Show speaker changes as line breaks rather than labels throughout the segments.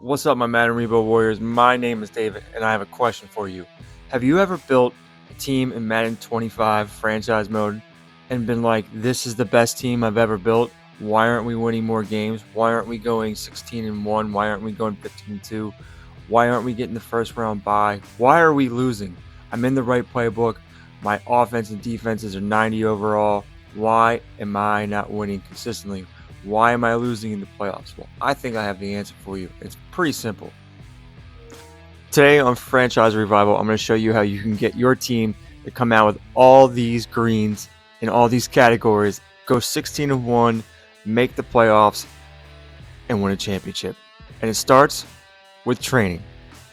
What's up, my Madden Rebuild Warriors? My name is David, and I have a question for you. Have you ever built a team in Madden 25 franchise mode and been like, this is the best team I've ever built? Why aren't we winning more games? Why aren't we going 16-1? Why aren't we going 15-2? Why aren't we getting the first round bye? Why are we losing? I'm in the right playbook. My offense and defenses are 90 overall. Why am I not winning consistently? Why am I losing in the playoffs? Well, I think I have the answer for you. It's pretty simple. Today on Franchise Revival, I'm going to show you how you can get your team to come out with all these greens in all these categories, go 16-1, make the playoffs, and win a championship. And it starts with training.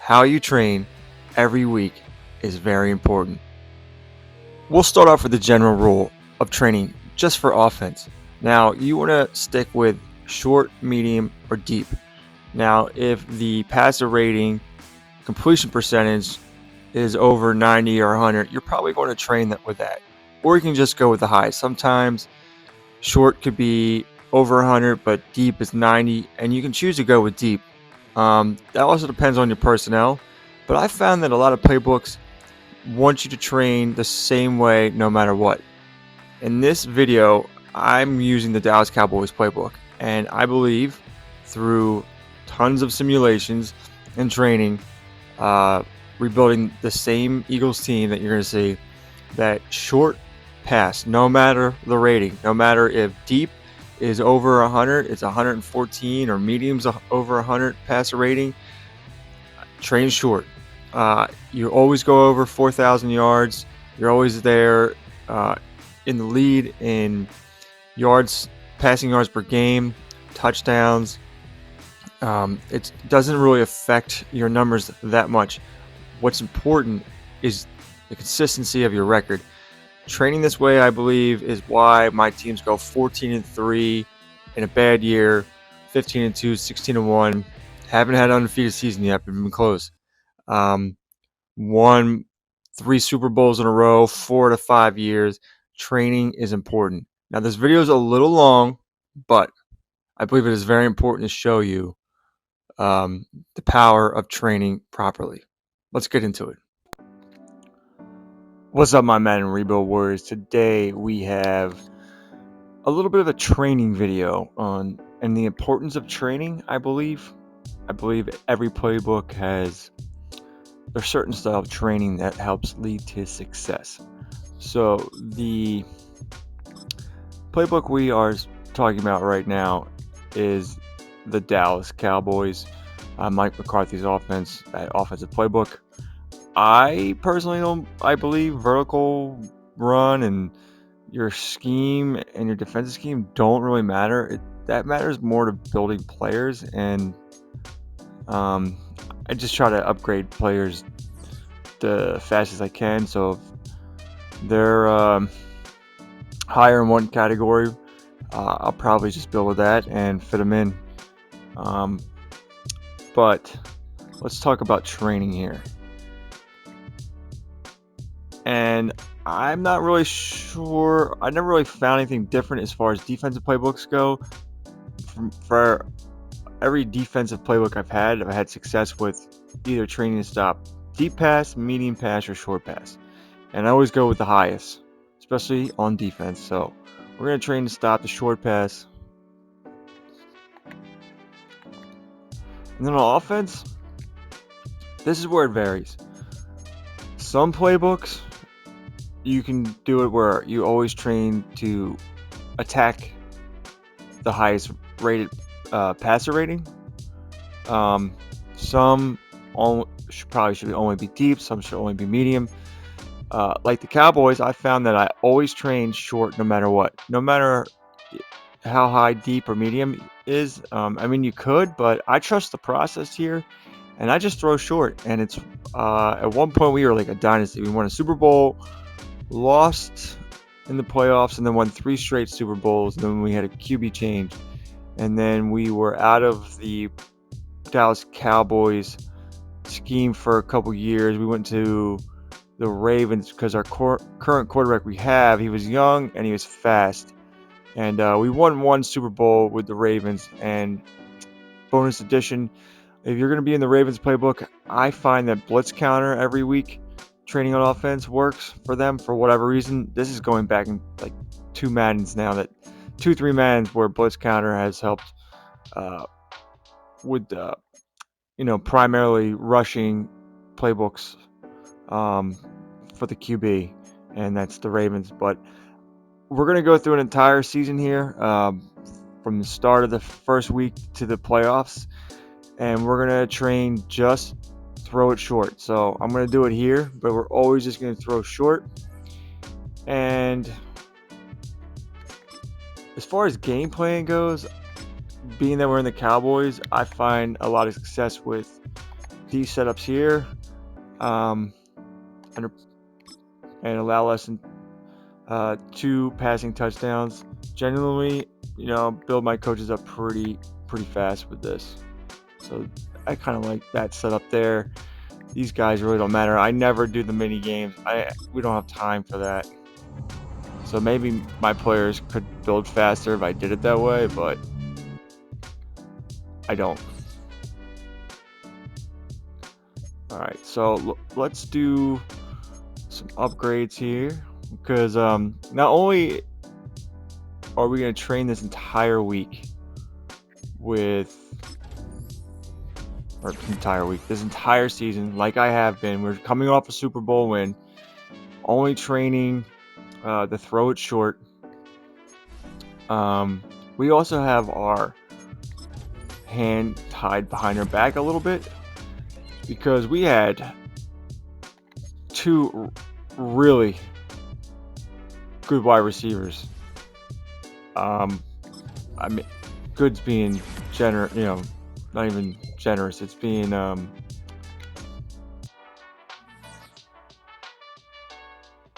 How you train every week is very important. We'll start off with the general rule of training just for offense. Now, you want to stick with short, medium, or deep. Now, if the passer rating completion percentage is over 90 or 100, you're probably going to train that with that. Or you can just go with the high. Sometimes short could be over 100, but deep is 90, and you can choose to go with deep. That also depends on your personnel, but I found that a lot of playbooks want you to train the same way no matter what. In this video, I'm using the Dallas Cowboys playbook, and I believe through tons of simulations and training, rebuilding the same Eagles team that you're going to see, that short pass, no matter the rating, no matter if deep is over 100, it's 114, or medium's over 100 passer rating, train short. You always go over 4,000 yards. You're always there in the lead in yards, passing yards per game, touchdowns. It doesn't really affect your numbers that much. What's important is the consistency of your record. Training this way, I believe, is why my teams go 14-3 in a bad year, 15-2, 16-1. Haven't had an undefeated season yet, but been close. Won 3 Super Bowls in a row, 4 to 5 years. Training is important. Now, this video is a little long, but I believe it is very important to show you the power of training properly. Let's get into it. What's up, my Madden Rebuild Warriors? Today we have a little bit of a training video on and the importance of training. I believe every playbook has a certain style of training that helps lead to success. So the playbook we are talking about right now is the Dallas Cowboys, Mike McCarthy's offensive playbook. I personally I believe vertical run and your scheme and your defensive scheme don't really matter. That matters more to building players, and I just try to upgrade players the fastest I can. So if they're higher in one category, I'll probably just build with that and fit them in. But let's talk about training here. And I'm not really sure. I never really found anything different as far as defensive playbooks go. For every defensive playbook I've had success with either training to stop deep pass, medium pass, or short pass. And I always go with the highest, especially on defense. So we're going to train to stop the short pass. And then on offense, this is where it varies. Some playbooks, you can do it where you always train to attack the highest rated passer rating. Some should only be deep. Some should only be medium. Like the Cowboys, I found that I always train short no matter what. No matter how high, deep, or medium is. You could, but I trust the process here, and I just throw short. And it's at one point we were like a dynasty. We won a Super Bowl, lost in the playoffs, and then won 3 straight Super Bowls. And then we had a QB change, and then we were out of the Dallas Cowboys scheme for a couple years. We went to the Ravens because our current quarterback he was young and he was fast, and we won 1 Super Bowl with the Ravens. And bonus addition, If you're going to be in the Ravens playbook, I find that blitz counter every week, training on offense, works for them for whatever reason. This is going back in like 2 Maddens now, that 2-3 Maddens where blitz counter has helped with primarily rushing playbooks for the QB, and that's the Ravens. But we're going to go through an entire season here, from the start of the first week to the playoffs, and we're going to train just throw it short. So I'm going to do it here, but we're always just going to throw short. And as far as game plan goes, being that we're in the Cowboys, I find a lot of success with these setups here, and allow us 2 passing touchdowns. Generally, build my coaches up pretty fast with this. So I kind of like that setup there. These guys really don't matter. I never do the mini games. We don't have time for that. So maybe my players could build faster if I did it that way, but I don't. All right, so let's do some upgrades here, because not only are we going to train this entire week this entire season, like I have been. We're coming off a Super Bowl win, only training the throw it short. We also have our hand tied behind our back a little bit, because we had 2 really good wide receivers. I mean, good's being generous, not even generous. It's being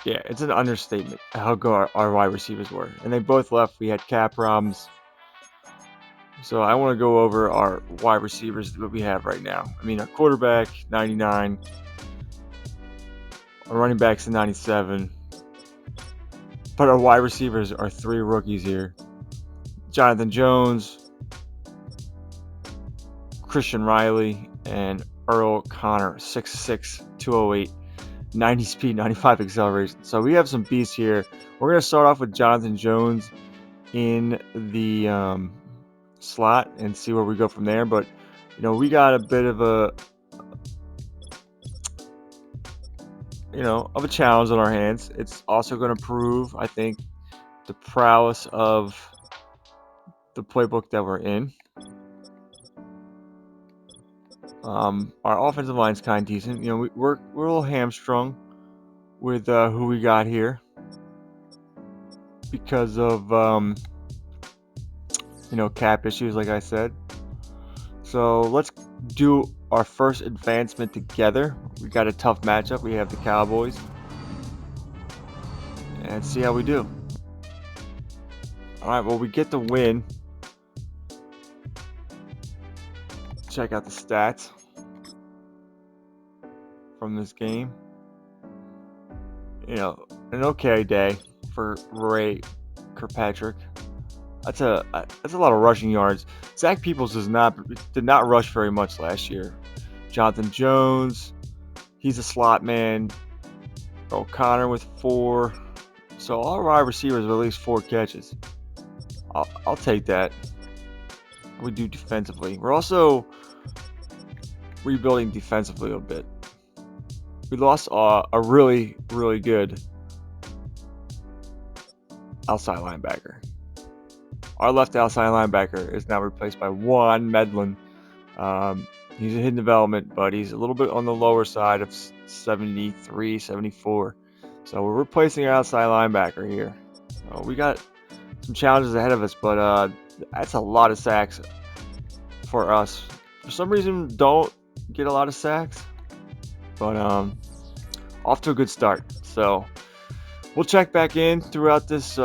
it's an understatement how good our wide receivers were, and they both left. We had cap problems. So I want to go over our wide receivers that we have right now. I mean, our quarterback 99, our running back's 97, but our wide receivers are 3 rookies here: Jonathan Jones, Christian Riley, and Earl Connor. 6'6", 208, 90 speed, 95 acceleration. So we have some beasts here. We're going to start off with Jonathan Jones in the slot and see where we go from there. But we got a bit of a challenge on our hands. It's also going to prove, I think, the prowess of the playbook that we're in. Our offensive line's kind of decent. We're a little hamstrung with who we got here because of cap issues, like I said. So let's do our first advancement together. We got a tough matchup. We have the Cowboys, and see how we do. All right, well, we get the win. Check out the stats from this game. An okay day for Ray Kirkpatrick. That's a lot of rushing yards. Zach Peoples did not rush very much last year. Jonathan Jones, he's a slot man. O'Connor with 4. So all wide receivers have at least 4 catches. I'll take that. We do defensively. We're also rebuilding defensively a bit. We lost a really good outside linebacker. Our left outside linebacker is now replaced by Juan Medlin. He's a hidden development, but he's a little bit on the lower side of 73, 74. So we're replacing our outside linebacker here. We got some challenges ahead of us, but that's a lot of sacks for us. For some reason, don't get a lot of sacks, but off to a good start. So we'll check back in throughout this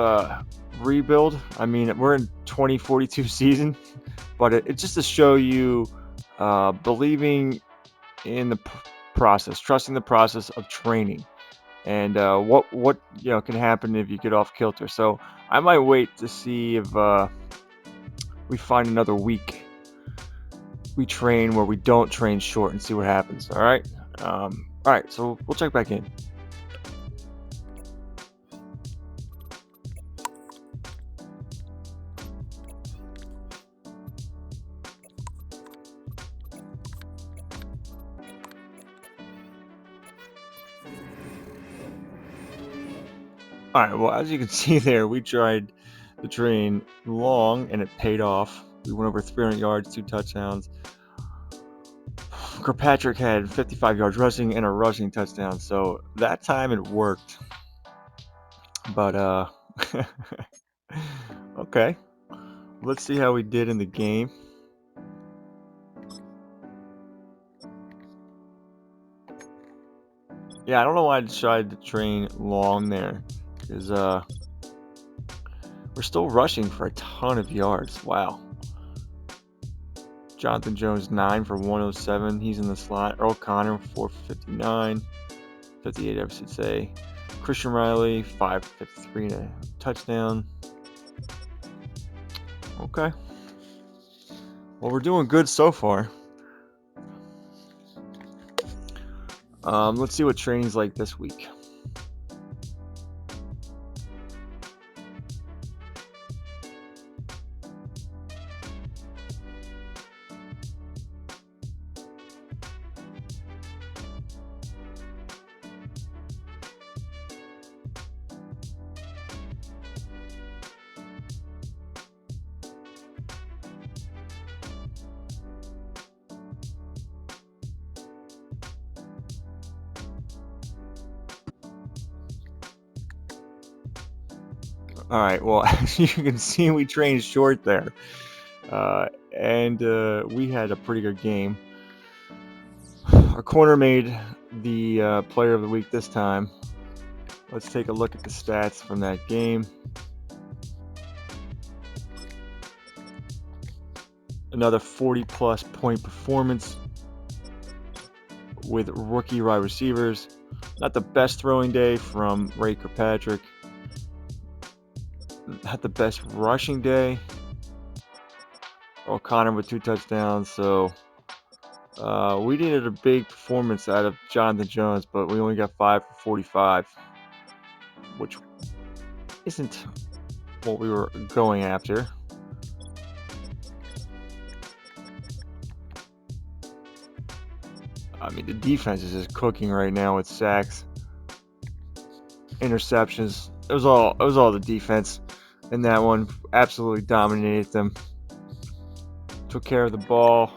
rebuild. I mean, we're in 2042 season, but it's just to show you believing in the process, trusting the process of training, and what can happen if you get off kilter. So I might wait to see if we find another week we train where we don't train short and see what happens. All right. All right. So we'll check back in. All right. Well, as you can see there, we tried to train long and it paid off. We went over 300 yards, 2 touchdowns. Kirkpatrick had 55 yards rushing and a rushing touchdown, so that time it worked. But okay, let's see how we did in the game. Yeah, I don't know why I decided to train long there, because we're still rushing for a ton of yards. Wow. Jonathan Jones 9 for 107. He's in the slot. Earl Connor 459, 58 I should say. Christian Riley 553 and a touchdown. Okay. Well, we're doing good so far. Let's see what training's like this week. All right, well, as you can see, we trained short there. And we had a pretty good game. Our corner made the player of the week this time. Let's take a look at the stats from that game. Another 40-plus point performance with rookie wide receivers. Not the best throwing day from Ray Kirkpatrick. Not the best rushing day. O'Connor with 2 touchdowns, so we needed a big performance out of Jonathan Jones, but we only got 5 for 45, which isn't what we were going after. I mean, the defense is just cooking right now with sacks, interceptions. It was all the defense in that one. Absolutely dominated them. Took care of the ball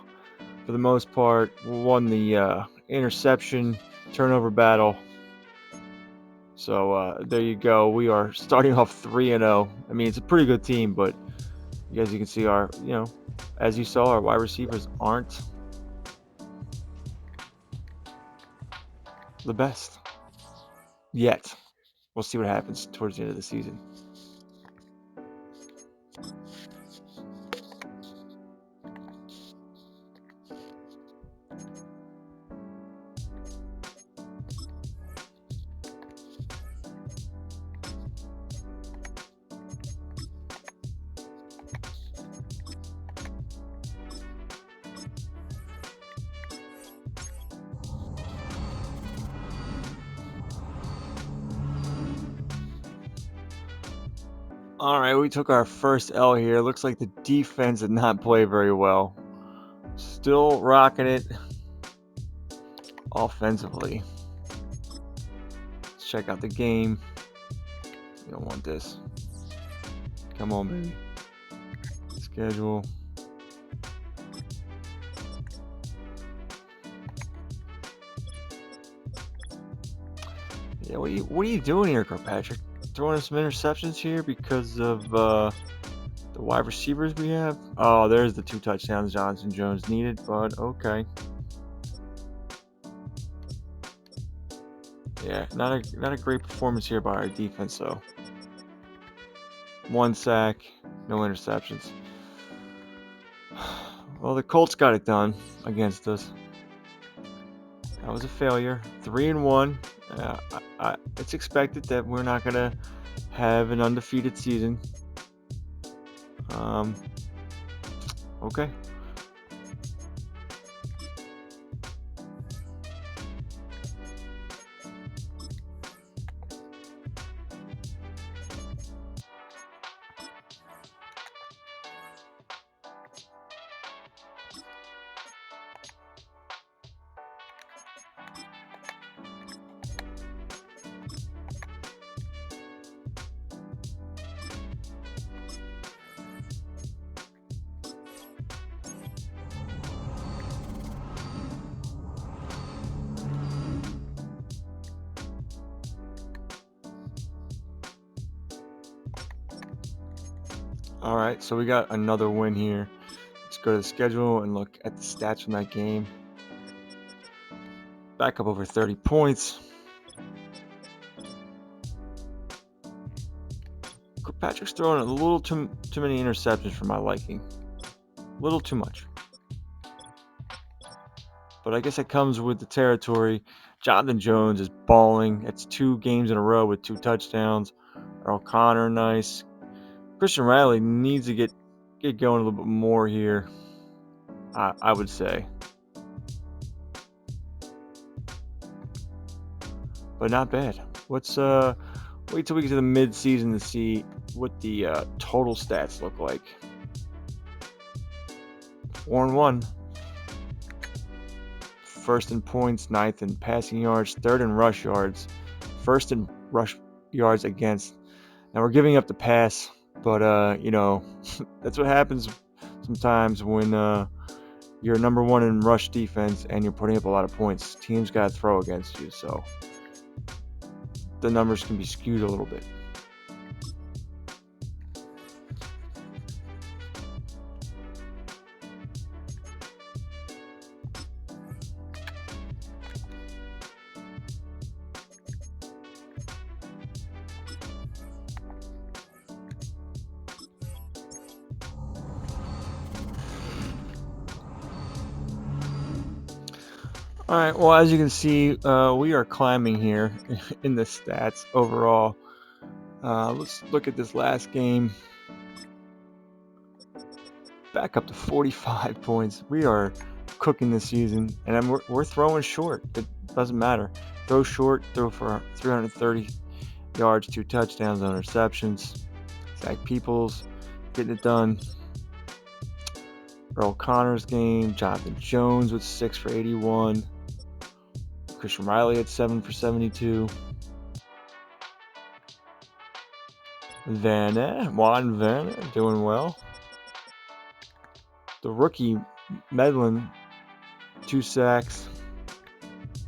for the most part. Won the interception turnover battle. So there you go. We are starting off 3-0. I mean, it's a pretty good team, but as you can see, as you saw, our wide receivers aren't the best yet. We'll see what happens towards the end of the season. All right, we took our first L here. Looks like the defense did not play very well. Still rocking it offensively. Let's check out the game. You don't want this. Come on, baby. Schedule. Yeah, what are you doing here, Kirkpatrick? Throwing some interceptions here because of the wide receivers we have. Oh, there's the 2 touchdowns Johnson Jones needed, but okay. Yeah, not a great performance here by our defense, though. 1 sack, no interceptions. Well, the Colts got it done against us. That was a failure. 3-1. It's expected that we're not gonna have an undefeated season. Okay. All right, so we got another win here. Let's go to the schedule and look at the stats from that game. Back up over 30 points. Patrick's throwing a little too many interceptions for my liking. A little too much. But I guess it comes with the territory. Jonathan Jones is balling. It's 2 games in a row with 2 touchdowns. Earl Connor, nice. Christian Riley needs to get going a little bit more here, I would say. But not bad. Let's wait till we get to the mid-season to see what the total stats look like. 4-1. First in points, 9th in passing yards, 3rd in rush yards, 1st in rush yards against. Now we're giving up the pass, but that's what happens sometimes when you're number 1 in rush defense and you're putting up a lot of points. Teams got to throw against you, so the numbers can be skewed a little bit. All right, well, as you can see, we are climbing here in the stats overall. Let's look at this last game. Back up to 45 points. We are cooking this season, and we're throwing short. It doesn't matter. Throw short, throw for 330 yards, 2 touchdowns, no interceptions. Zach Peoples getting it done. Earl Connor's game. Jonathan Jones with 6 for 81. Christian Riley at 7 for 72. Juan Vanna doing well. The rookie Medlin, 2 sacks,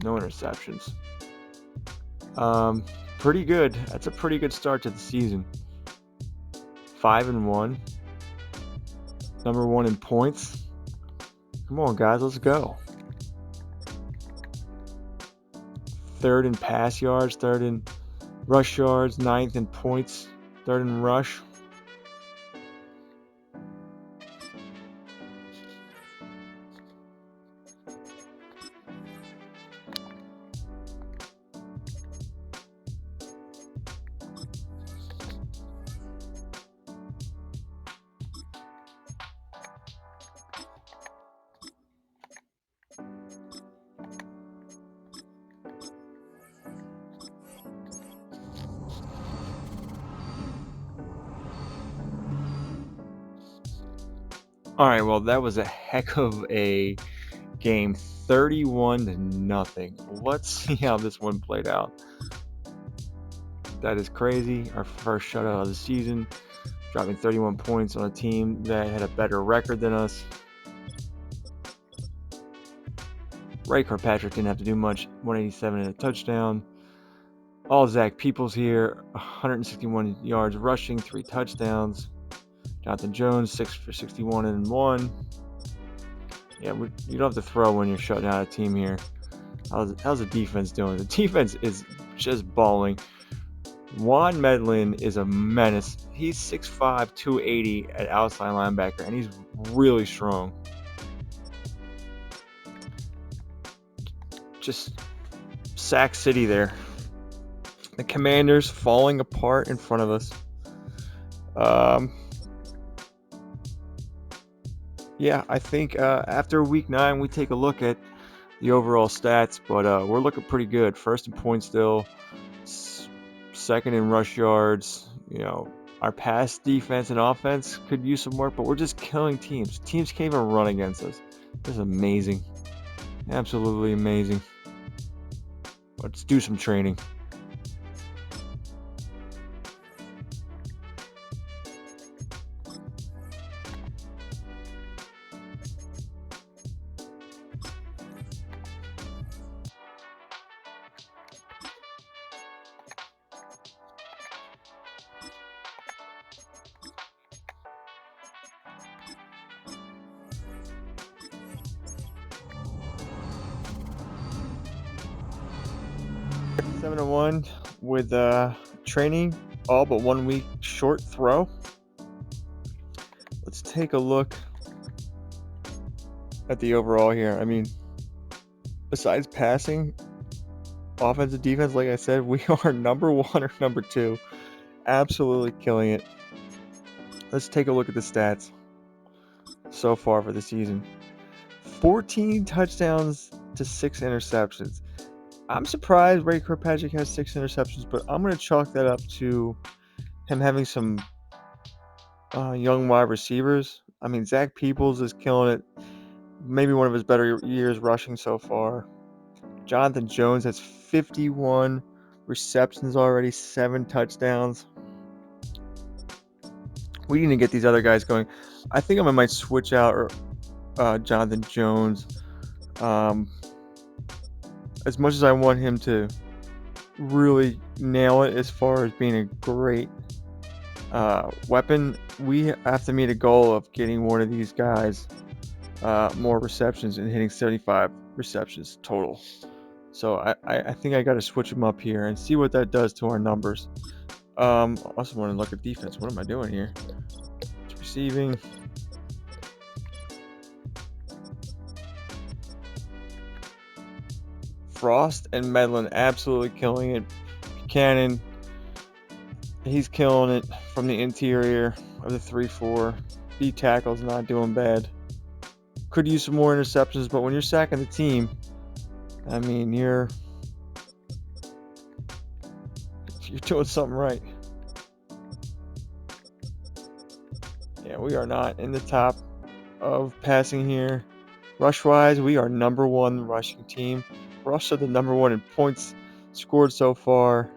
no interceptions. Pretty good. That's a pretty good start to the season. 5-1. Number 1 in points. Come on, guys, let's go. 3rd in pass yards, 3rd in rush yards, 9th in points, 3rd in rush. All right, well, that was a heck of a game, 31-0. Let's see how this one played out. That is crazy. Our first shutout of the season, dropping 31 points on a team that had a better record than us. Ray Kirkpatrick didn't have to do much, 187 and a touchdown. All Zach Peoples here, 161 yards rushing, 3 touchdowns. Jonathan Jones, 6 for 61 and 1. Yeah, you don't have to throw when you're shutting out a team here. How's the defense doing? The defense is just balling. Juan Medlin is a menace. He's 6'5", 280 at outside linebacker, and he's really strong. Just Sack City there. The Commanders falling apart in front of us. Yeah, I think after week 9 we take a look at the overall stats, but we're looking pretty good. 1st in points still, 2nd in rush yards. Our pass defense and offense could use some work, but we're just killing teams. Teams can't even run against us. This is amazing. Absolutely amazing. Let's do some training. 7-1 with training all but 1 week short throw. Let's take a look at the overall here. I mean, besides passing, offensive defense, like I said, we are number 1 or number 2. Absolutely killing it. Let's take a look at the stats so far for the season. 14 touchdowns to 6 interceptions. I'm surprised Ray Kirkpatrick has 6 interceptions, but I'm going to chalk that up to him having some young wide receivers. I mean, Zach Peoples is killing it. Maybe one of his better years rushing so far. Jonathan Jones has 51 receptions already, 7 touchdowns. We need to get these other guys going. I think I might switch out Jonathan Jones. As much as I want him to really nail it as far as being a great weapon, we have to meet a goal of getting one of these guys more receptions and hitting 75 receptions total. So I think I got to switch him up here and see what that does to our numbers. Also want to look at defense. What am I doing here? It's receiving. Frost and Medlin absolutely killing it. Buchanan, he's killing it from the interior of the 3-4. B tackle's not doing bad. Could use some more interceptions, but when you're sacking the team, I mean, you're doing something right. Yeah, we are not in the top of passing here. Rush-wise, we are number 1 rushing team. We're also the number 1 in points scored so far.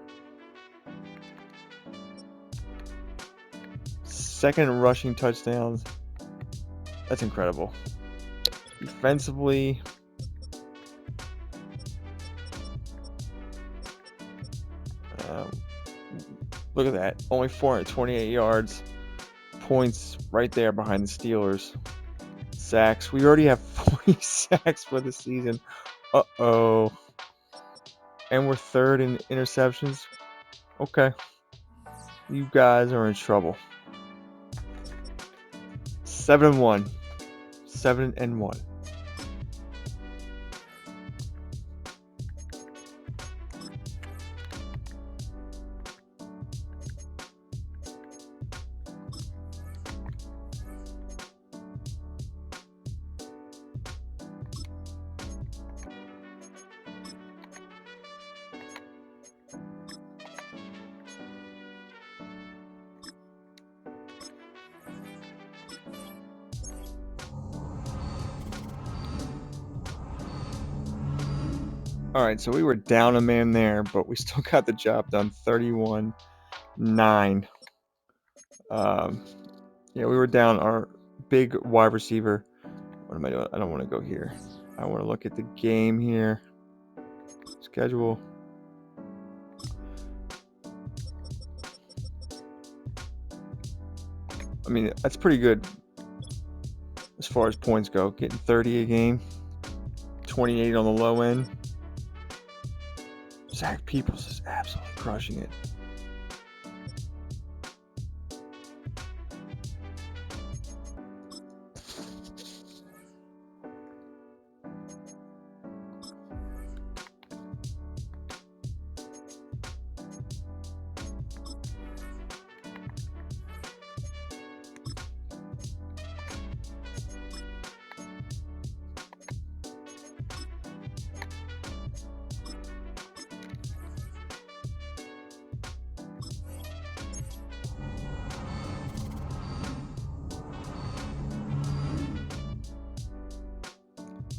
2nd in rushing touchdowns. That's incredible. Defensively, look at that. Only 428 yards. Points right there behind the Steelers. Sacks. We already have 40 sacks for the season. Uh-oh. And we're 3rd in interceptions. Okay. You guys are in trouble. 7-1. 7-1. Alright, so we were down a man there, but we still got the job done. 31-9. Yeah, we were down our big wide receiver. What am I doing? I don't want to go here. I want to look at the game here. Schedule. I mean, that's pretty good as far as points go. Getting 30 a game. 28 on the low end. Zach Peoples is absolutely crushing it.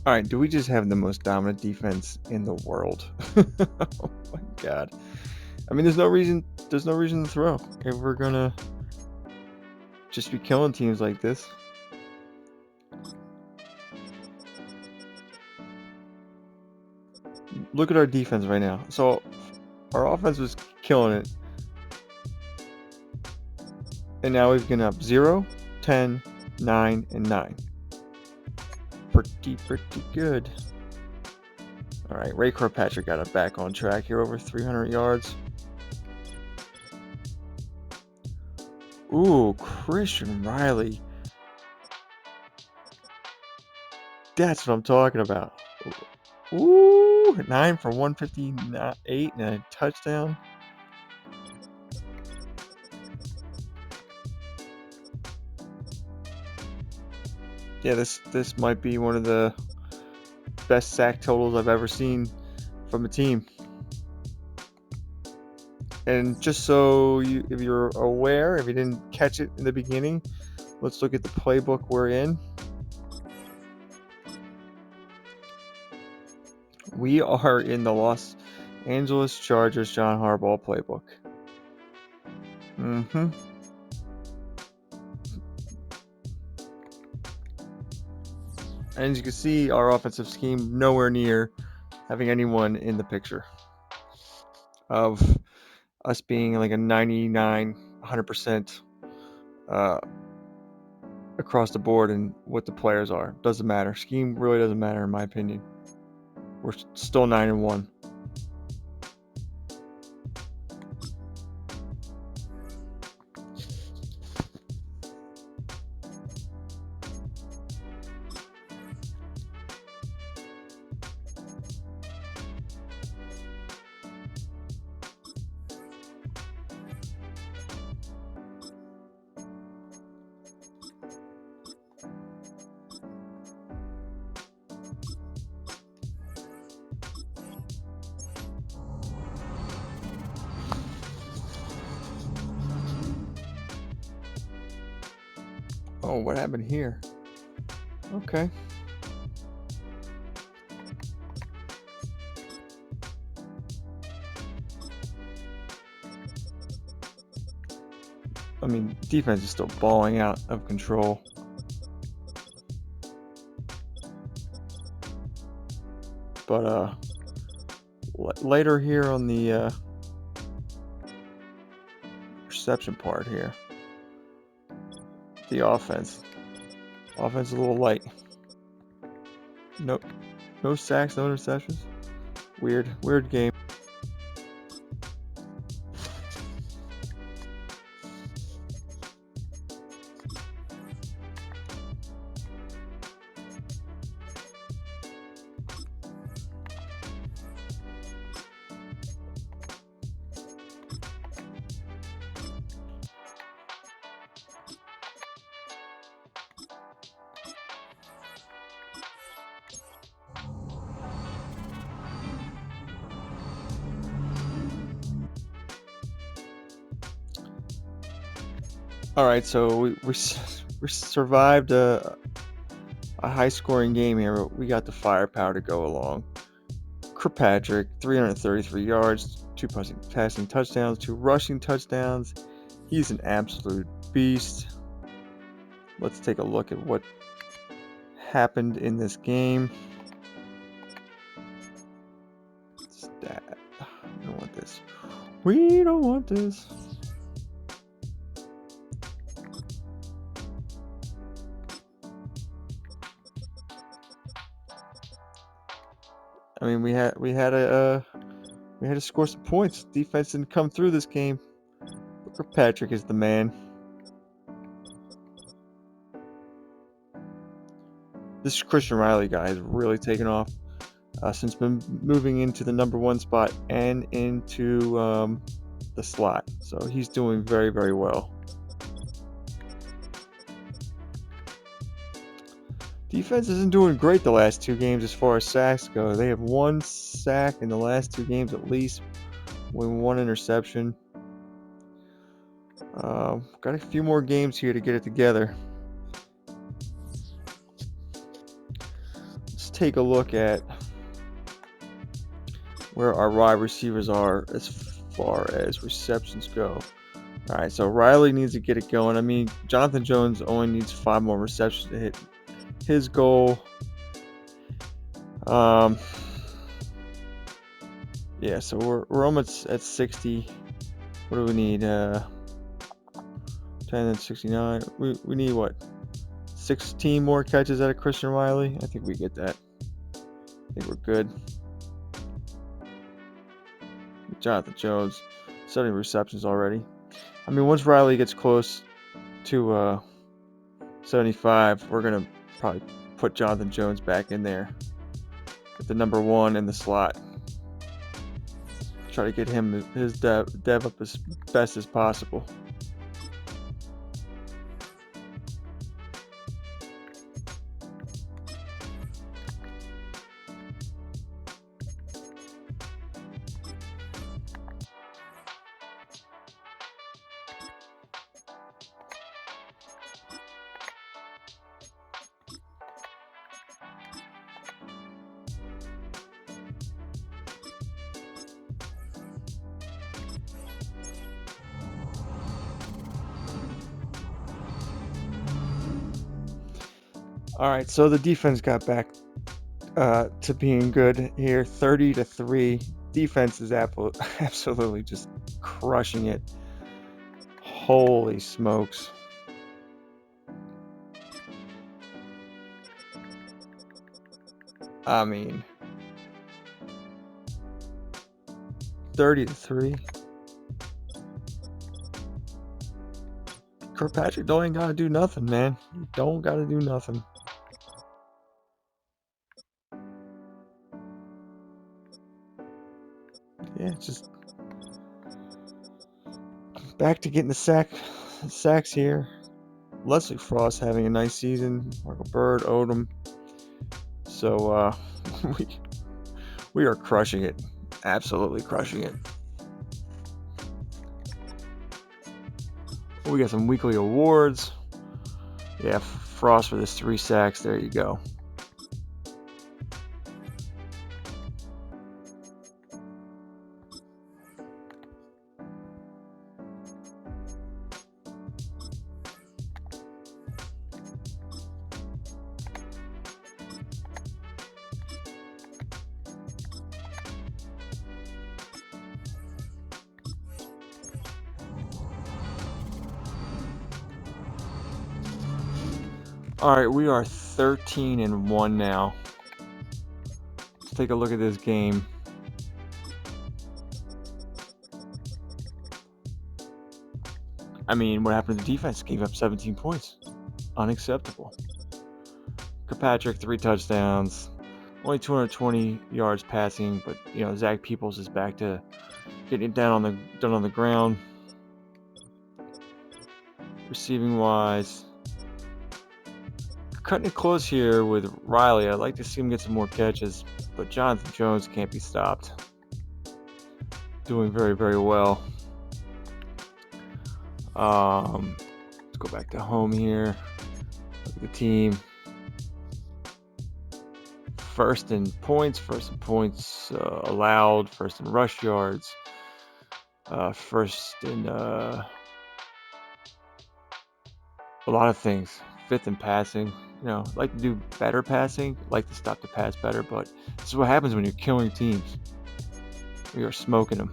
All right, do we just have the most dominant defense in the world? Oh my god. I mean, there's no reason to throw if we're gonna just be killing teams like this. Look at our defense right now. So our offense was killing it. And now we've gone up 0, 10, 9, and 9. Pretty good. All right, Ray Kirkpatrick got it back on track here, over 300 yards. Ooh, Christian Riley. That's what I'm talking about. Ooh, 9 for 158 and a touchdown. Yeah, this might be one of the best sack totals I've ever seen from a team. And just so if you're aware, if you didn't catch it in the beginning, let's look at the playbook we're in. We are in the Los Angeles Chargers John Harbaugh playbook. And as you can see, our offensive scheme nowhere near having anyone in the picture of us being like a 99, 100% across the board and what the players are. Doesn't matter. Scheme really doesn't matter in my opinion. We're still 9-1. Oh, what happened here? Okay. I mean, defense is still balling out of control. But later here on the reception part here, the offense is a little light. Nope, no sacks, no interceptions. Weird game. All right, so we survived a high-scoring game here. We got the firepower to go along. Kirkpatrick, 333 yards, 2 passing touchdowns, 2 rushing touchdowns. He's an absolute beast. Let's take a look at what happened in this game. Stat. We don't want this. We don't want this. I mean, we had to score some points. Defense didn't come through this game. But Kirkpatrick is the man. This Christian Riley guy has really taken off since been moving into the #1 spot and into the slot. So he's doing very, very well. Defense isn't doing great the last 2 games as far as sacks go. They have 1 sack in the last 2 games at least, with 1 interception. Got a few more games here to get it together. Let's take a look at where our wide receivers are as far as receptions go. All right, so Riley needs to get it going. I mean, Jonathan Jones only needs 5 more receptions to hit his goal. Yeah, so we're almost at 60. What do we need? 10 and 69. We need what? 16 more catches out of Christian Riley. I think we get that. I think we're good. Jonathan Jones, 70 receptions already. I mean, once Riley gets close to 75, we're going to probably put Jonathan Jones back in there at the number 1 in the slot. Try to get him his dev up as best as possible. All right, so the defense got back to being good here, 30-3. Defense is absolutely just crushing it. Holy smokes. I mean, 30-3. Kirkpatrick don't ain't gotta do nothing, man. You don't gotta do nothing. Yeah, just back to getting the sacks here. Leslie Frost having a nice season. Michael Bird, Odom. So we are crushing it. Absolutely crushing it. We got some weekly awards. Yeah, Frost with his 3 sacks. There you go. All right, we are 13-1 now. Let's take a look at this game. I mean, what happened to the defense? Gave up 17 points. Unacceptable. Kirkpatrick, 3 touchdowns. Only 220 yards passing, but Zach Peoples is back to getting it down on the ground. Receiving wise, cutting it close here with Riley. I'd like to see him get some more catches, but Jonathan Jones can't be stopped. Doing very, very well. Let's go back to home here. Look at the team. First in points allowed, first in rush yards, first in a lot of things. 5th in passing. Like to do better passing, like to stop the pass better, but this is what happens when you're killing teams. We are smoking them.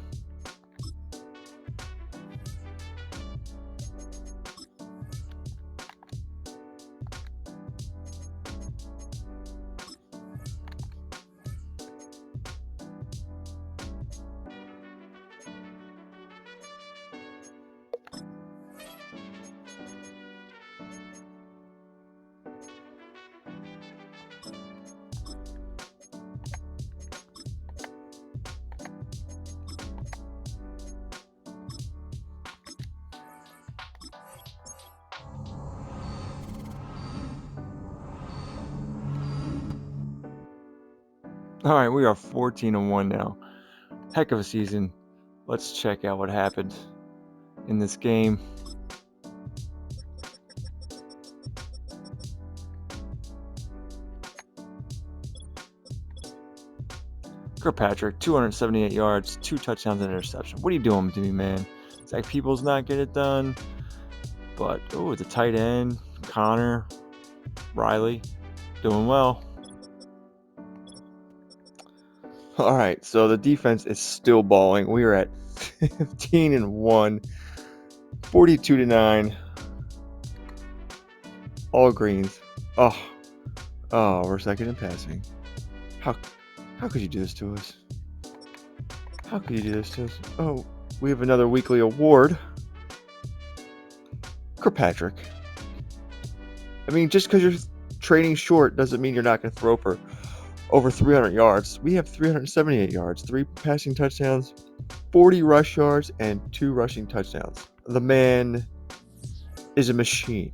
All right, we are 14-1 now. Heck of a season. Let's check out what happened in this game. Kirkpatrick, 278 yards, 2 touchdowns and interception. What are you doing to me, man? Zach Peoples not get it done. But, the tight end, Connor, Riley, doing well. All right, so the defense is still balling. We are at 15-1, 42-9. All greens. Oh, we're second in passing. How could you do this to us? How could you do this to us? Oh, we have another weekly award. Kirkpatrick. I mean, just because you're trading short doesn't mean you're not going to throw for over 300 yards. We have 378 yards, 3 passing touchdowns, 40 rush yards, and 2 rushing touchdowns. The man is a machine.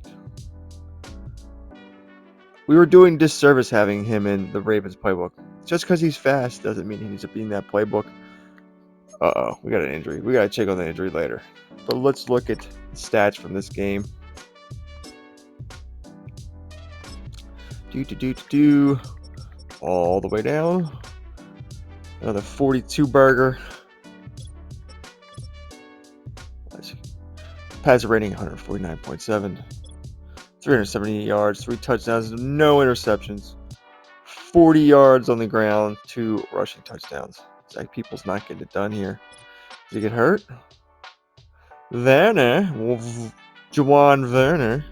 We were doing disservice having him in the Ravens playbook. Just because he's fast doesn't mean he needs to be in that playbook. Uh-oh, we got an injury. We got to check on the injury later. But let's look at the stats from this game. All the way down. Another 42 burger. Passer rating 149.7. 378 yards, 3 touchdowns, no interceptions. 40 yards on the ground, 2 rushing touchdowns. Zach Peoples not getting it done here. Did he get hurt? Werner. Juwan Werner.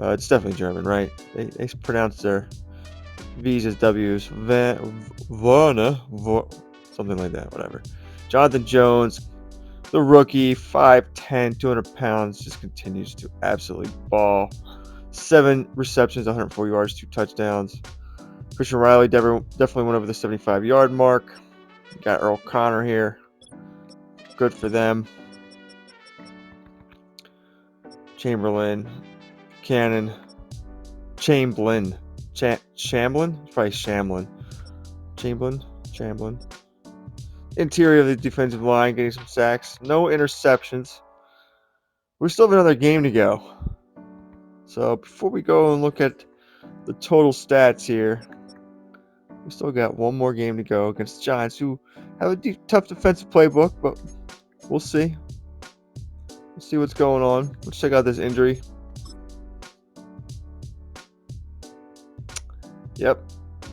It's definitely German, right? They pronounce their V's as W's. Werner. Something like that, whatever. Jonathan Jones, the rookie, 5'10", 200 pounds, just continues to absolutely ball. 7 receptions, 104 yards, 2 touchdowns. Christian Riley definitely went over the 75-yard mark. Got Earl Connor here. Good for them. Chamberlain, Cannon, Chamberlain. Probably Shamblin. Chamberlain. Interior of the defensive line, getting some sacks. No interceptions. We still have another game to go. So before we go and look at the total stats here, we still got one more game to go against the Giants, who have a tough defensive playbook, but we'll see. We'll see what's going on. Let's check out this injury. Yep,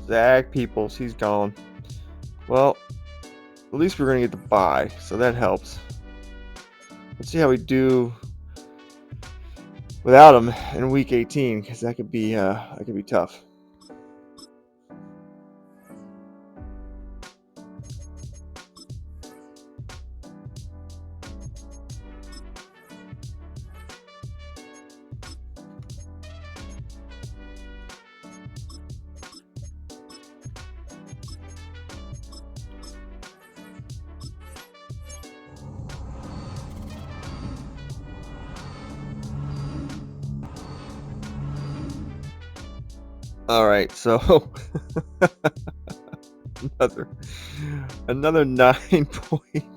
Zach Peoples, he's gone. Well, at least we're going to get the bye, so that helps. Let's see how we do without him in Week 18, because that could be tough. All right, so another 9-point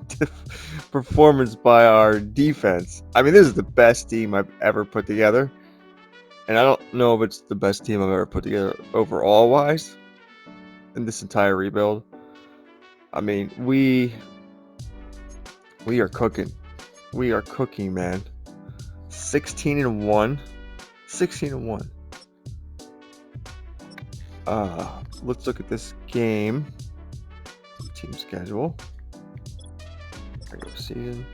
performance by our defense. I mean, this is the best team I've ever put together, and I don't know if it's the best team I've ever put together overall wise in this entire rebuild. I mean, we are cooking. We are cooking, man. 16-1. 16-1. Let's look at this game. Team schedule. Regular season.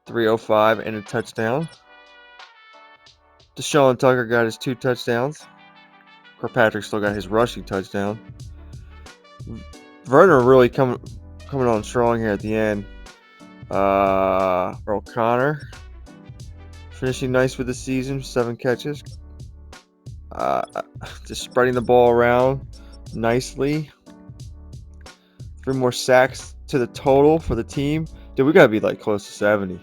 .305 and a touchdown. Deshaun Tucker got his 2 touchdowns. Kirkpatrick still got his rushing touchdown. Werner really coming on strong here at the end. Earl Connor finishing nice for the season, 7 catches. Just spreading the ball around nicely. 3 more sacks to the total for the team. Dude, we gotta be like close to 70.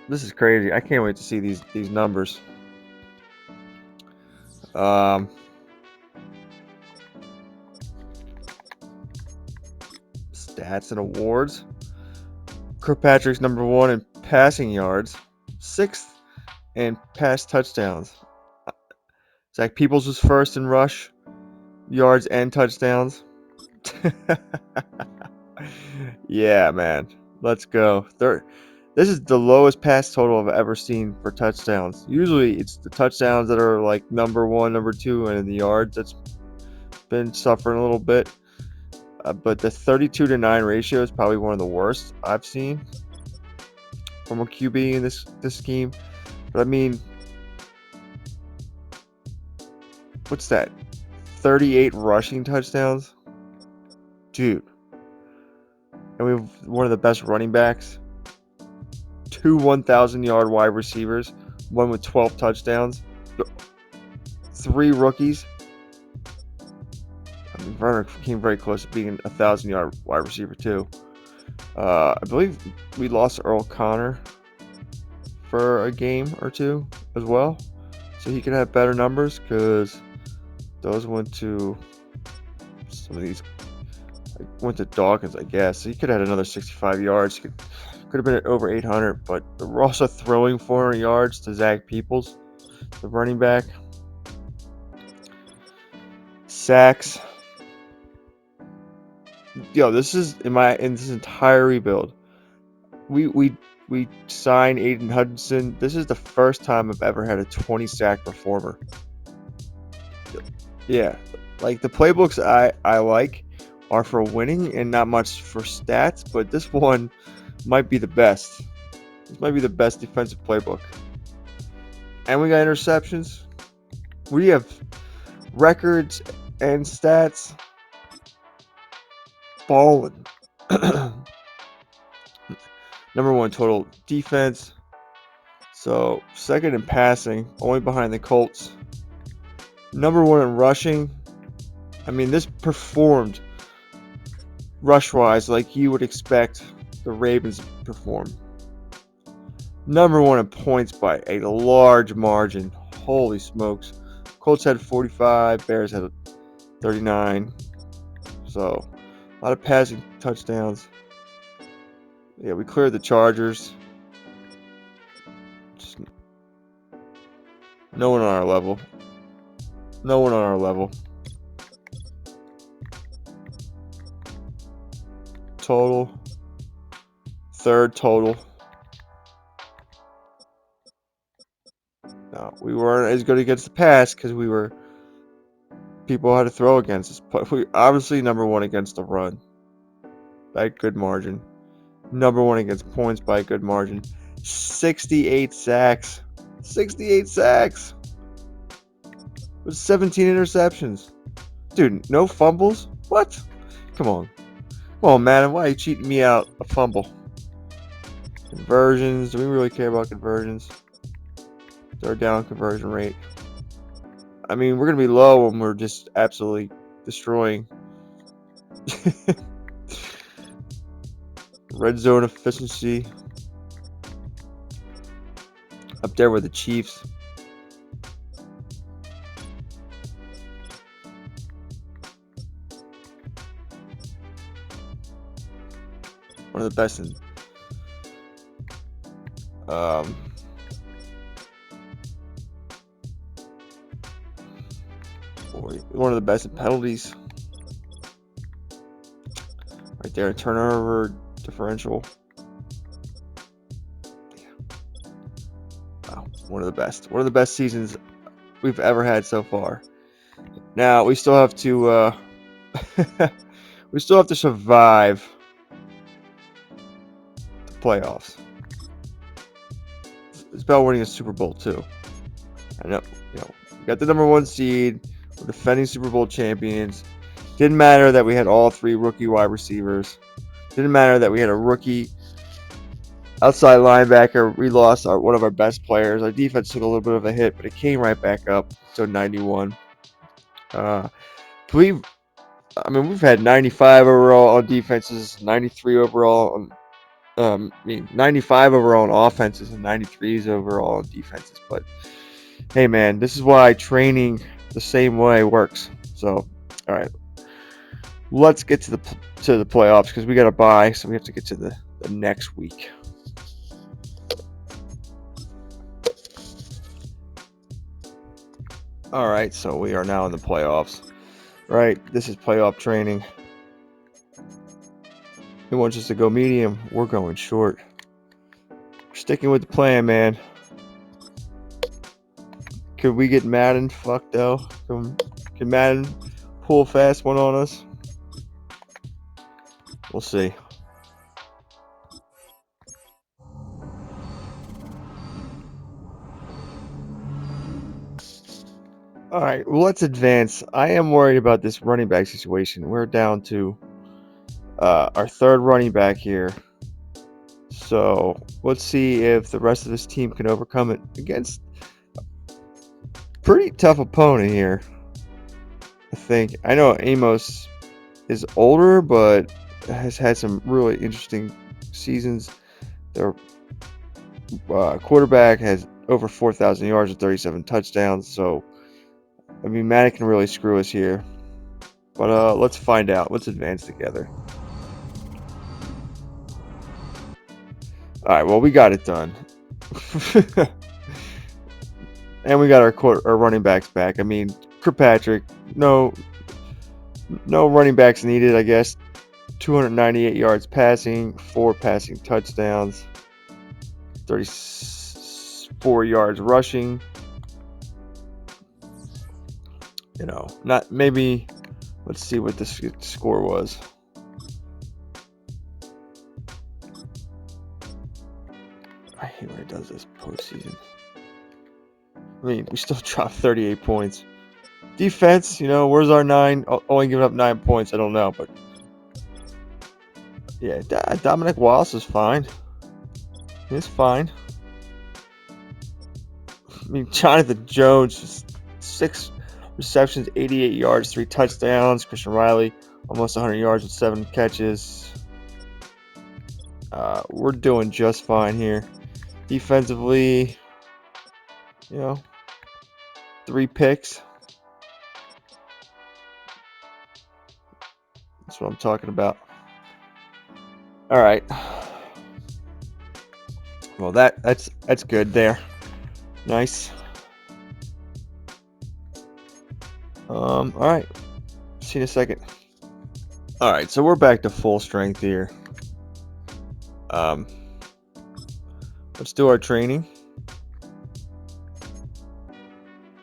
This is crazy. I can't wait to see these numbers. Stats and awards. Kirkpatrick's number 1 in passing yards, 6th in pass touchdowns. Zach Peoples was first in rush yards and touchdowns. Yeah, man. Let's go. This is the lowest pass total I've ever seen for touchdowns. Usually it's the touchdowns that are like number 1, number 2, and in the yards that's been suffering a little bit. But the 32-9 ratio is probably one of the worst I've seen from a QB in this scheme. But I mean, what's that? 38 rushing touchdowns, dude. And we have one of the best running backs. 2 1,000-yard wide receivers, one with 12 touchdowns. 3 rookies. I mean, Werner came very close to being a 1,000-yard wide receiver too. I believe we lost Earl Connor for a game or two as well, so he could have better numbers because those went to some of these. Went to Dawkins, I guess. So he could have had another 65 yards. Could have been at over 800, but we're also throwing 400 yards to Zach Peoples, the running back. Sacks. Yo, this is in this entire rebuild. We signed Aiden Hudson. This is the first time I've ever had a 20 sack performer. Yeah, like the playbooks I like are for winning and not much for stats, but this one might be the best. This might be the best defensive playbook. And we got interceptions. We have records and stats. Balling. Number 1 total defense. So second in passing, only behind the Colts. Number 1 in rushing. I mean, this performed rush-wise like you would expect the Ravens to perform. Number 1 in points by a large margin. Holy smokes. Colts had 45, Bears had 39. So, a lot of passing touchdowns. Yeah, we cleared the Chargers. Just no one on our level. No one on our level. Total. Third total. No, we weren't as good against the pass because people had to throw against us. But we obviously number 1 against the run by a good margin. Number 1 against points by a good margin. 68 sacks. 68 sacks. With 17 interceptions. Dude, no fumbles? What? Come on. Come on, Madden. Why are you cheating me out a fumble? Conversions. Do we really care about conversions? Third down conversion rate. I mean, we're going to be low when we're just absolutely destroying. Red zone efficiency. Up there with the Chiefs. One of the best in one of the best in penalties. Right there, turnover differential. Wow, one of the best. One of the best seasons we've ever had so far. Now we still have to survive the playoffs. It's about winning a Super Bowl too. I know, we got the number 1 seed. We're defending Super Bowl champions. Didn't matter that we had all 3 rookie wide receivers. Didn't matter that we had a rookie outside linebacker. We lost one of our best players. Our defense took a little bit of a hit, but it came right back up to 91. We've had 95 overall on defenses, 93 overall on 95 overall on offenses and 93s overall on defenses. But hey, man, this is why training the same way works. So, all right, let's get to the playoffs because we got a bye, so we have to get to the next week. All right, so we are now in the playoffs. Right, this is playoff training. He wants us to go medium. We're going short. We're sticking with the plan, man. Could we get Madden fucked though? Can Madden pull a fast one on us? We'll see. All right, well, let's advance. I am worried about this running back situation. We're down to our third running back here. So let's see if the rest of this team can overcome it against a pretty tough opponent here. I think. I know Amos is older, but has had some really interesting seasons. Their quarterback has over 4,000 yards and 37 touchdowns. So, I mean, Madden can really screw us here. But let's find out. Let's advance together. All right, well, we got it done. And we got our running backs back. I mean, Kirkpatrick, no running backs needed, I guess. 298 yards passing, 4 passing touchdowns, 34 yards rushing. You know, not maybe. Let's see what this score was. I hate when it does this postseason. I mean, we still dropped 38 points. Defense, you know, where's our 9? Only giving up 9 points. I don't know, but yeah, Dominic Wallace is fine. He's fine. I mean, Jonathan Jones, 6 receptions, 88 yards, 3 touchdowns. Christian Riley, almost 100 yards with 7 catches. We're doing just fine here. Defensively, you know, 3 picks. That's what I'm talking about. All right. Well, that's good there. Nice. All right. See you in a second. All right, so we're back to full strength here. Let's do our training.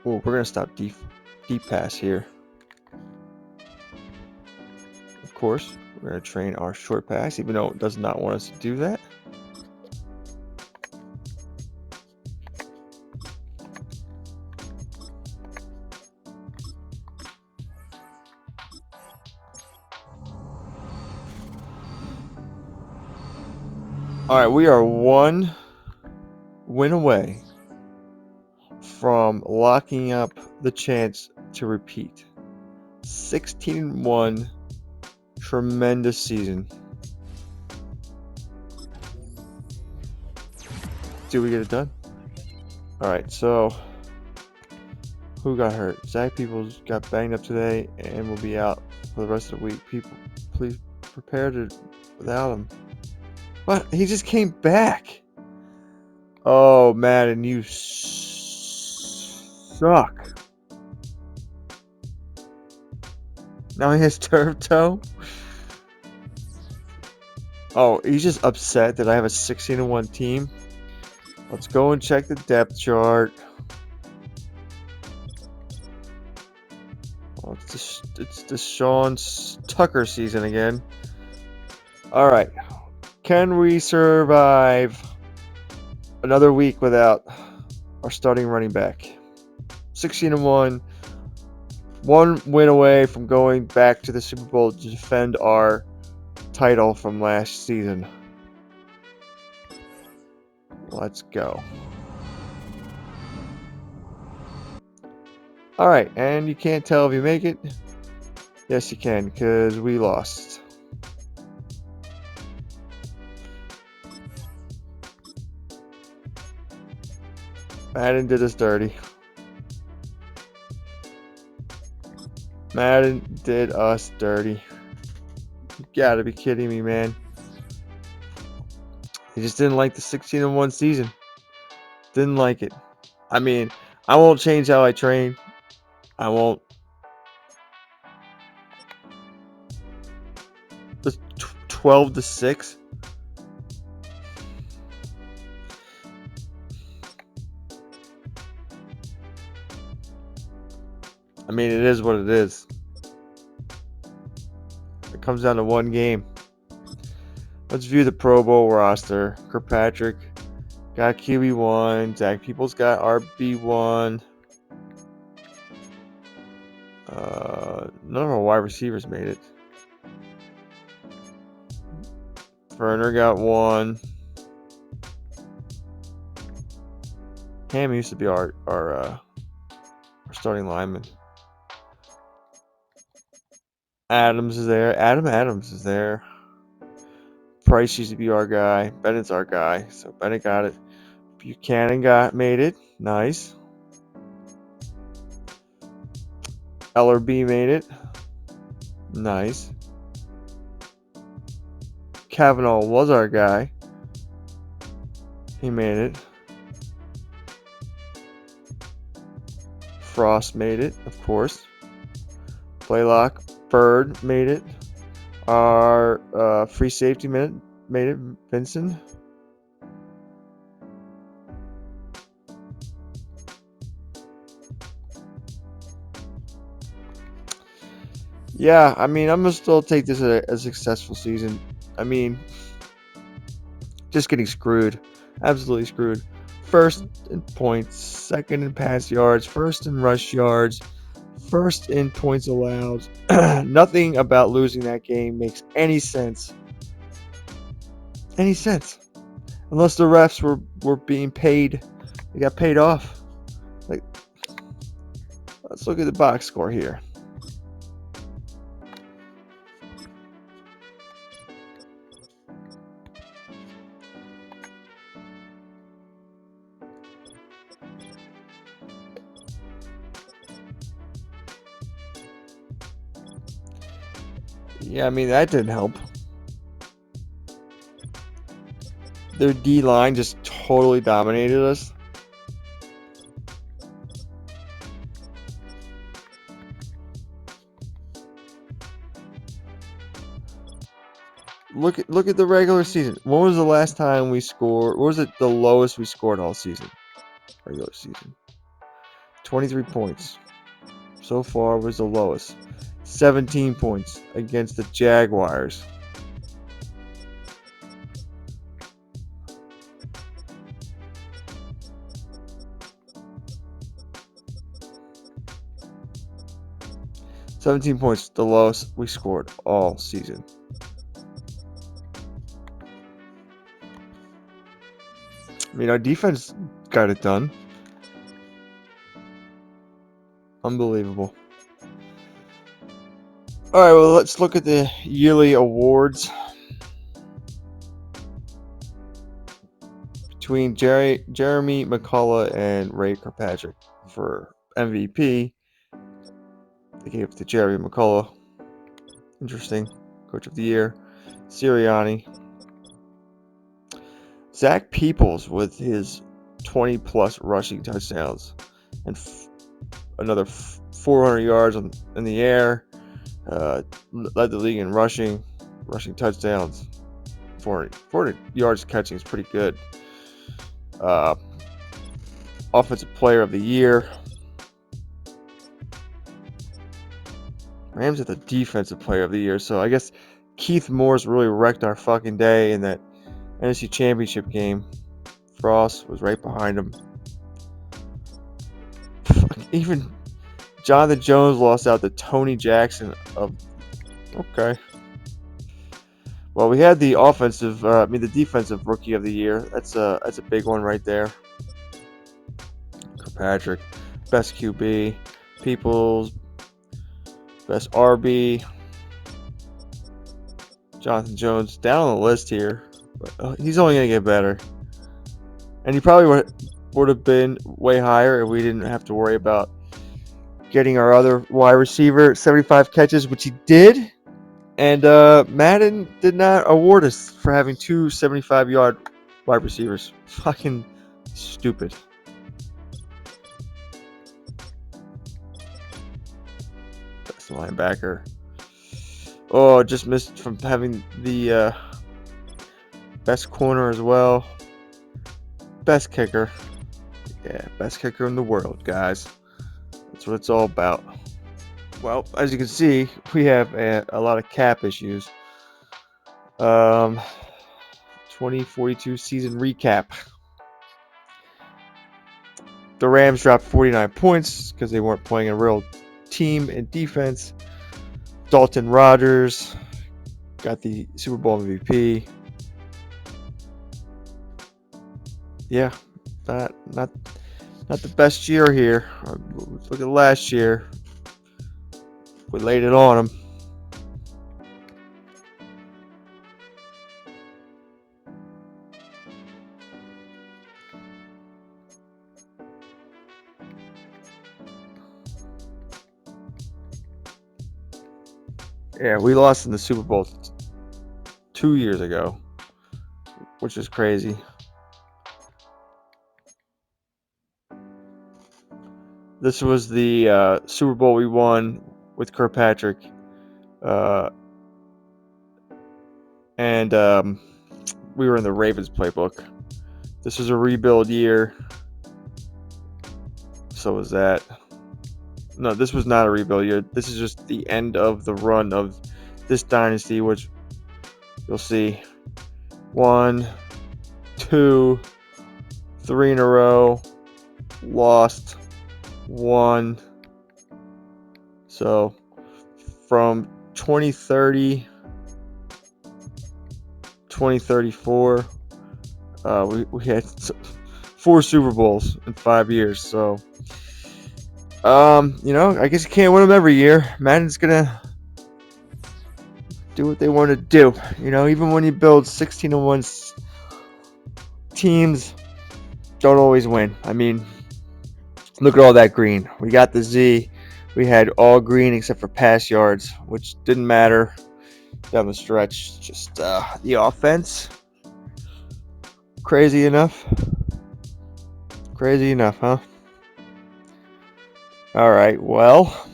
Oh, we're gonna stop deep pass here. Of course, we're gonna train our short pass, even though it does not want us to do that. All right, we are 1 win away from locking up the chance to repeat. 16-1, tremendous season. Do we get it done? All right, so who got hurt? Zach Peoples got banged up today and will be out for the rest of the week. People, please prepare to without him. What? He just came back. Oh, Madden, you suck. Now he has turf toe. Oh, he's just upset that I have a 16-1 team. Let's go and check the depth chart. Oh, it's the Sean Tucker season again. All right. Can we survive another week without our starting running back? 16-1. 1 win away from going back to the Super Bowl to defend our title from last season. Let's go. All right, and you can't tell if you make it. Yes, you can, because we lost. Madden did us dirty. Madden did us dirty. You gotta be kidding me, man. He just didn't like the 16-1 season. Didn't like it. I mean, I won't change how I train. I won't. The 12-6. I mean, it is what it is. It comes down to 1 game. Let's view the Pro Bowl roster. Kirkpatrick got QB1. Zach Peoples got RB1. None of our wide receivers made it. Verner got one. Ham used to be our starting lineman. Adams is there. Adams is there. Price used to be our guy. Bennett's our guy. So Bennett got it. Buchanan made it. Nice. Ellerby made it. Nice. Kavanaugh was our guy. He made it. Frost made it, of course. Blaylock. Bird made it. Our free safety made it. Vincent. Yeah, I mean, I'm going to still take this as a successful season. I mean, just getting screwed. Absolutely screwed. First in points, second in pass yards, first in rush yards, first in points allowed. Nothing about losing that game makes any sense. Any sense. Unless the refs were being paid. They got paid off. Like, let's look at the box score here. Yeah, I mean, that didn't help. Their D-line just totally dominated us. Look at the regular season. When was the last time we scored? What was it the lowest we scored all season? Regular season. 23 points. So far was the lowest. 17 points against the Jaguars. $17 points, the lowest we scored all season. I mean, our defense got it done. Unbelievable. All right, well, let's look at the yearly awards. Between Jeremy McCullough and Ray Kirkpatrick for MVP, they gave it to Jeremy McCullough. Interesting. Coach of the Year. Sirianni. Zach Peoples with his 20-plus rushing touchdowns and another 400 yards in the air. Led the league in rushing touchdowns. 400 yards catching is pretty good. Offensive Player of the Year. Rams are the Defensive Player of the Year. So I guess Keith Moore's really wrecked our fucking day in that NFC Championship game. Frost was right behind him. Even Jonathan Jones lost out to Tony Jackson of. Okay. Well, we had the the defensive rookie of the year. That's a big one right there. Kirkpatrick, best QB. Peoples, best RB. Jonathan Jones down on the list here, but he's only gonna get better. And he probably would have been way higher if we didn't have to worry about getting our other wide receiver 75 catches, which he did. And Madden did not award us for having two 75-yard wide receivers. Fucking stupid. Best linebacker. Oh, just missed from having the best corner as well. Best kicker. Yeah, best kicker in the world, guys. That's what it's all about. Well, as you can see, we have a lot of cap issues. 2042 season recap. The Rams dropped 49 points because they weren't playing a real team and defense. Dalton Rodgers got the Super Bowl MVP. Yeah, not the best year here. Look at last year. We laid it on him. Yeah, we lost in the Super Bowl 2 years ago, which is crazy. This was the Super Bowl we won with Kirkpatrick, and we were in the Ravens playbook. This was a rebuild year. So was that. No, this was not a rebuild year. This is just the end of the run of this dynasty, which you'll see 1, 2, 3 in a row, lost 1. So from 2030, 2034, we had 4 Super Bowls in 5 years. So I guess you can't win them every year. Madden's gonna do what they want to do. Even when you build 16-1 teams, don't always win. I mean, look at all that green. We got the Z. We had all green except for pass yards, which didn't matter down the stretch. Just the offense. Crazy enough, huh? All right, well,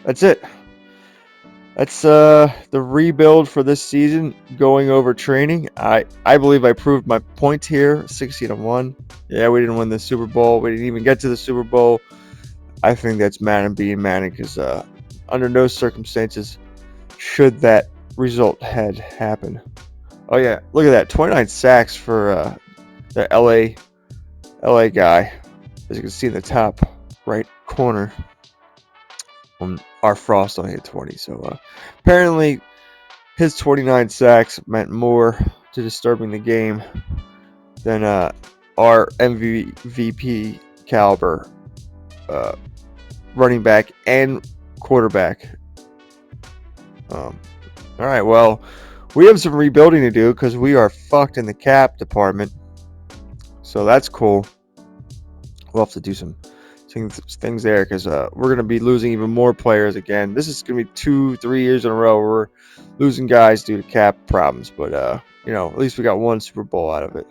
that's it. That's the rebuild for this season. Going over training, I believe I proved my point here. 16-1. Yeah, we didn't win the Super Bowl. We didn't even get to the Super Bowl. I think that's Madden being Madden, because under no circumstances should that result had happened. Oh yeah, look at that, 29 sacks for the LA guy, as you can see in the top right corner. Our Frost only had 20, so apparently his 29 sacks meant more to disturbing the game than our MVP caliber running back and quarterback. All right, well, we have some rebuilding to do because we are fucked in the cap department. So that's cool. We'll have to do some things there, because we're going to be losing even more players again. This is going to be 2-3 years in a row where we're losing guys due to cap problems. But, at least we got 1 Super Bowl out of it.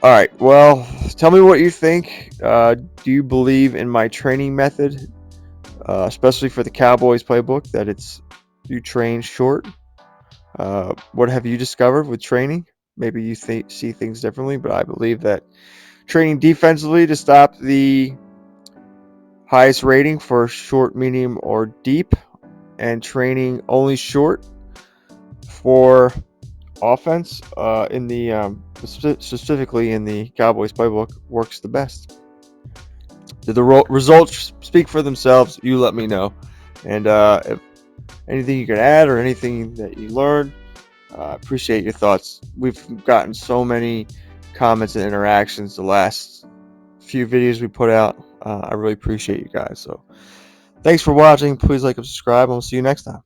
All right, well, tell me what you think. Do you believe in my training method, especially for the Cowboys playbook, that you train short? What have you discovered with training? Maybe you see things differently, but I believe that training defensively to stop the highest rating for short, medium, or deep, and training only short for offense specifically in the Cowboys playbook works the best. Did the results speak for themselves? You let me know. And if anything you can add or anything that you learned, appreciate your thoughts. We've gotten so many comments and interactions the last few videos we put out. I really appreciate you guys. So thanks for watching. Please like and subscribe, and we'll see you next time.